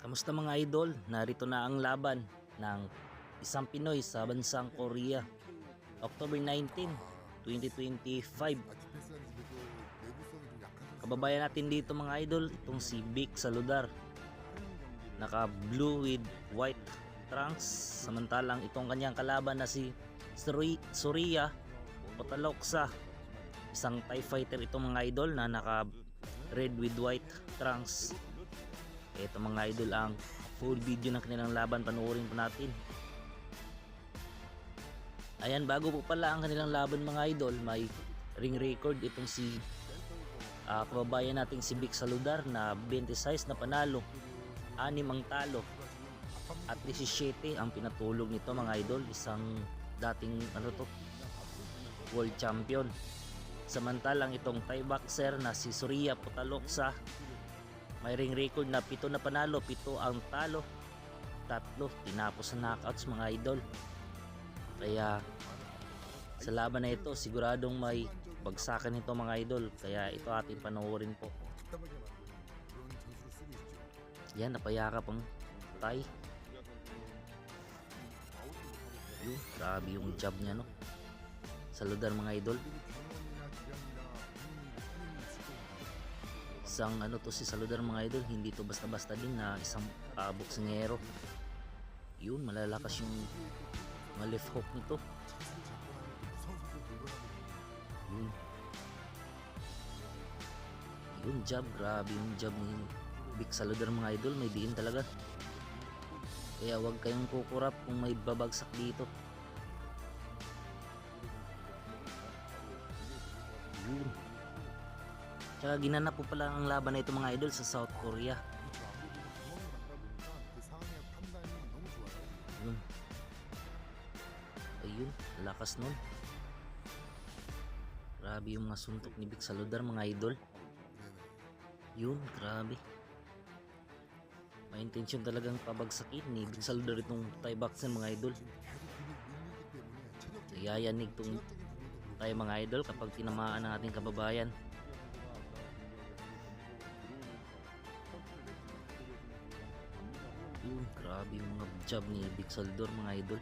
Kamusta mga idol? Narito na ang laban ng isang Pinoy sa bansang Korea. October 19, 2025. Kababayan natin dito mga idol, itong si Vic Saludar. Naka blue with white trunks. Samantalang itong kanyang kalaban na si Surya Potaloksa. Isang TIE fighter itong mga idol na naka red with white trunks. Ito mga idol ang full video ng kanilang laban, panoorin po natin. Ayan, bago po pala ang kanilang laban mga idol, may ring record itong si kababayan nating si Vic Saludar na 26 na panalo, 6 ang talo at 17 ang pinatulog nito mga idol. Isang dating world champion. Samantalang itong Thai boxer na si Surya Potaloksa, may ring record na 7 na panalo, 7 ang talo, 3 tinapos sa knockouts mga idol. Kaya sa laban na ito siguradong may bagsakan ito mga idol, kaya ito ating panoorin po. Yan, napayakap ang Thai. Yun, grabe yung jab niya no. Saludar mga idol. Isang to si Saludar mga idol, hindi to basta-basta din na isang boksingero. Yun, malalakas yung mga left hook nito. Yun jab, grabe yung jab ni Vic Saludar mga idol, may diin talaga. Kaya wag kayong kukurap kung may babagsak dito. Yun. Tsaka ginanap po pala ang laban na ito mga idol sa South Korea. Yun. Ayun, lakas nun. Grabe yung mga suntok ni Vic Saludar mga idol. Yun, grabe. May intensyon talagang pabagsakin ni Vic Saludar itong Thai boxer mga idol. Yayanig itong tayo mga idol kapag tinamaan ng ating kababayan. Yun, grabe yung mga jab ni Vic Saludar mga idol.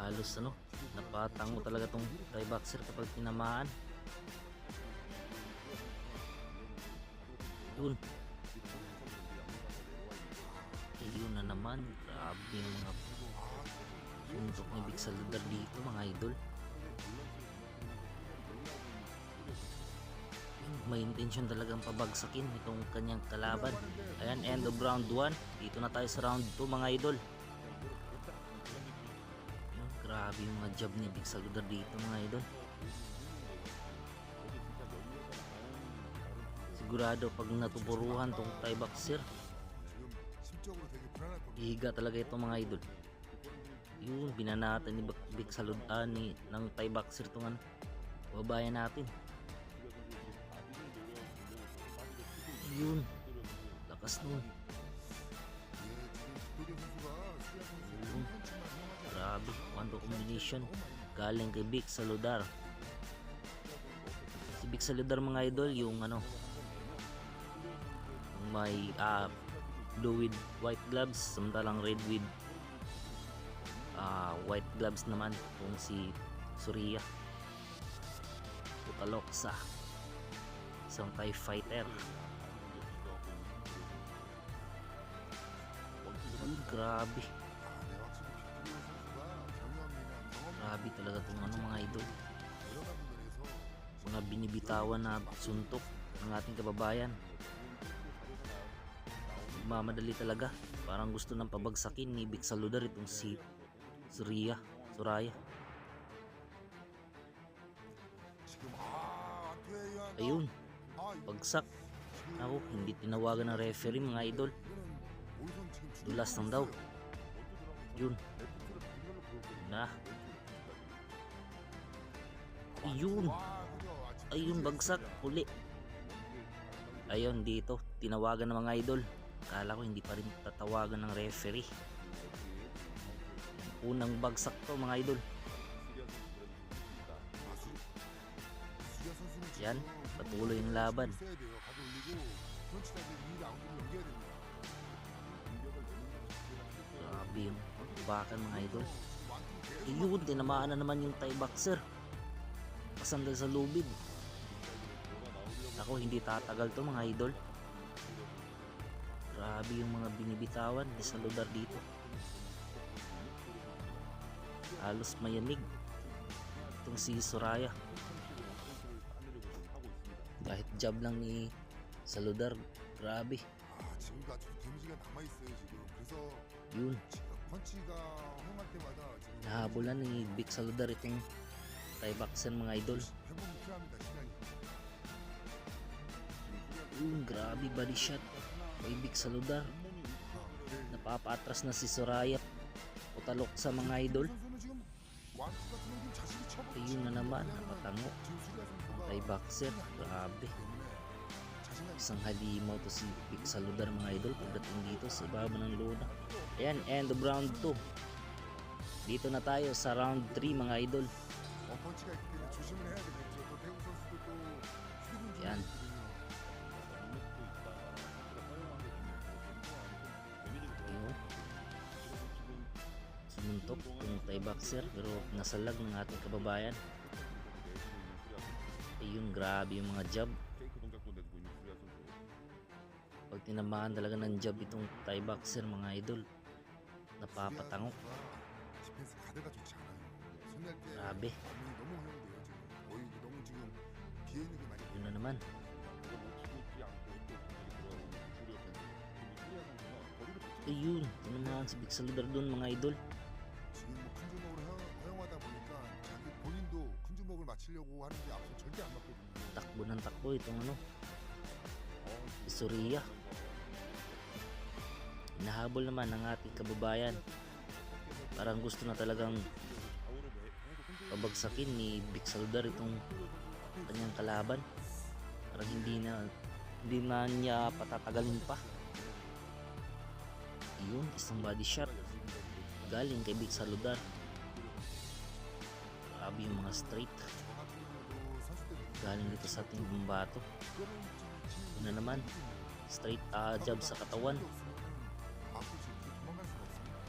Halos napatango talaga tong Thai boxer kapag tinamaan. Yun. Yun na naman, grabe yung mga suntok ni Vic Saludar dito mga idol. May intention talagang pabagsakin itong kanyang kalaban. Ayan, end of round 1. Dito na tayo sa round 2 mga idol. Ayan, grabe yung mga jab ni Vic Saludar dito mga idol. Sigurado pag natuburuhan tong Thai boxer, ihiga talaga ito mga idol. Yun, binanatan ni Vic Saludar ng Thai boxer itong babayan natin. Yun, lakas nun. Yun, grabe, one-two combination galing kay Vic Saludar. Si Vic Saludar mga idol, yung may blue with white gloves, samantalang red with white gloves naman kung si Surya Potaloksa, isang Thai fighter. Grabe talaga itong mga idol, mga binibitawan na suntok ng ating kababayan. Mamadali talaga, parang gusto ng pabagsakin ni Vic Saludar itong si Surya. Ayun, bagsak. Ako, hindi tinawagan ng referee mga idol. Dulas lang daw. Yun na. Ayun, bagsak uli. Ayun, dito tinawagan ng mga idol. Akala ko hindi pa rin tatawagan ng referee. Unang bagsak to mga idol. Yan, patuloy yung laban. Grabe yung bakan mga idol. Yun, tinamaan na naman yung Thai boxer. Pasandal sa lubid. Ako, hindi tatagal to mga idol. Grabe yung mga binibitawan ni Saludar dito. Halos mayanig itong si Soraya. Kahit jab lang ni Saludar, grabe. 지금도 아직도 데미지가 남아있어요 지금. 그래서 Yun, 제가 펀치가 허용할 때마다 지금 nahabulan ni Vic Saludar itong Thai boxer mga idol. 회복이 필요합니다 시간이. Yun, grabe body shot kay Vic Saludar. Napapaatras na si Soraya. Utalok sa mga idol. 선수는 지금 완투 같은 건 지금 자신이 쳐보고 Ayun na naman, napatango. 지금 수리아 Ang 선수가 Thai boxer, grabe. 자신감 Isang halimaw to si Vic Saludar mga idol pagdating dito sa ibaba ng lona. Ayan, end of round 2. Dito na tayo sa round 3 mga idol. 펀치가 있기 때문에 조심을 해야 되겠죠. 또 태국 선수도 또 휴대군 Yan. Ayun. Sumuntok yung Thai boxer pero nasalag ng ating kababayan. Ayun, grabe yung mga jab. Pag tinamaan talaga ng jab itong Thai boxer mga idol, napapatango. 디펜스 가드가 좋지 않아요. 손날 때 Grabe. 반응이 너무 허용돼요 지금. 거의 너무 지금 비어 있는 게 많이 Yun na naman. Ayun, tinamaan si Vic Saludar doon mga idol. 지금 큰 주먹으로 허용하다 보니까 자기 본인도 큰 주먹을 맞추려고 하는데 앞서 절대 안 맞거든요. Takbo ng takbo itong si Soraya. Nahabol naman ng ating kababayan. Parang gusto na talagang pabagsakin ni Vic Saludar itong kanyang kalaban. Parang hindi na niya patatagalin pa. Yun, isang body shot galing kay Vic Saludar. Grabe yung mga straight galing dito sa ating bumbato. Yun na naman, straight jab sa katawan. 앞으로 지금 도망갈 수가 없습니다.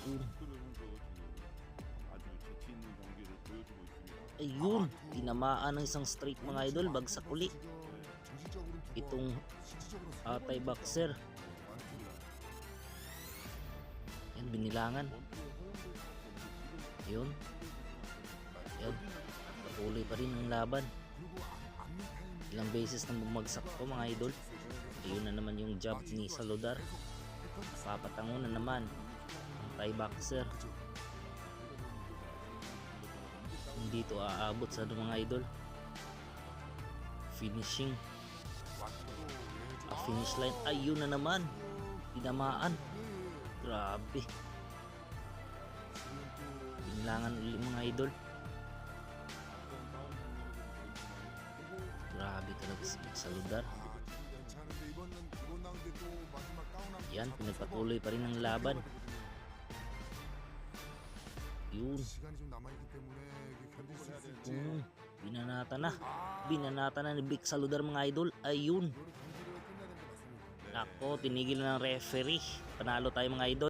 Yun. Ayun, tinamaan ng isang straight mga idol, bagsak uli itong Thai boxer. Yan, binilangan. Yun. Yan, patuloy pa rin ang laban. Ilang beses nang bumagsak ko mga idol. Ayun na naman yung jab ni Saludar. Papatango na naman ang Thai boxer. Hindi to aabot sa mga idol. Finishing. Finish line. Ayun na naman. Tinamaan. Grabe. Binilangan ulit mga idol. Grabe talaga si Vic Saludar. Yan, pinagpatuloy pa rin ang laban. Yun. Binanata na ni Vic Saludar mga idol. Ayun. Ako, tinigil na ng referee. Panalo tayo mga idol.